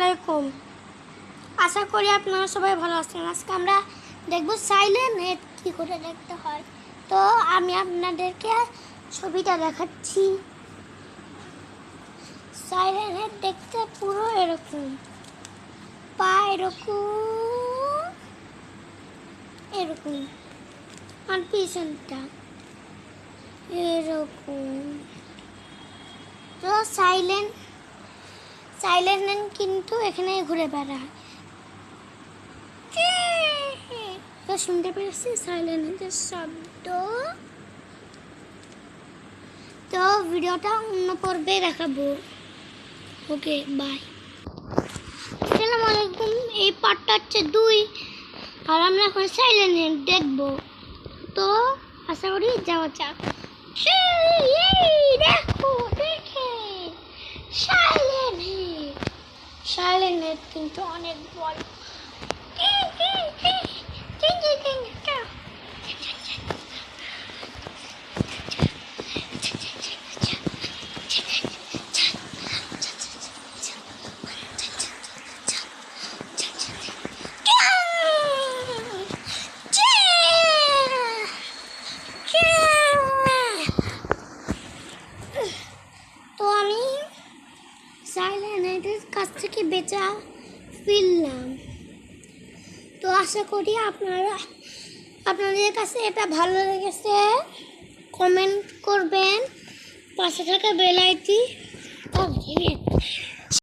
আলাইকুম। আশা করি আপনারা সবাই ভালো আছেন। আজকে আমরা দেখব সাইলেন্ট হেড কী করে দেখতে হয়। তো আমি আপনাদেরকে ছবিটা দেখাচ্ছি। সাইলেন্ট হেড দেখতে পুরো এরকম, পা এরকম এরকম, আর পিছনটা এরকম। তো সাইলেন্ট কিন্তু এখানে ঘুরে বেড়ায়। তো শুনতে পেরেছি সাইলেন্টের শব্দ। তো ভিডিওটা অন্য পর্বে দেখাবো। ওকে, বাই। আসসালামু আলাইকুম। এই পার্টটা হচ্ছে 2 আর আমরা এখন সাইলেন্ট দেখবো। তো আশা করি যাওয়া যাক। দেখো, দেখে সাইলেন্ট কিন্তু অনেক বড়। তো আমি সাইলেন্টের কাছ থেকে বেঁচে ফিরলাম। তো আশা করি আপনাদের কাছে এটা ভালো লেগেছে। কমেন্ট করবেন, পাশে থাকা বেল আইকনটি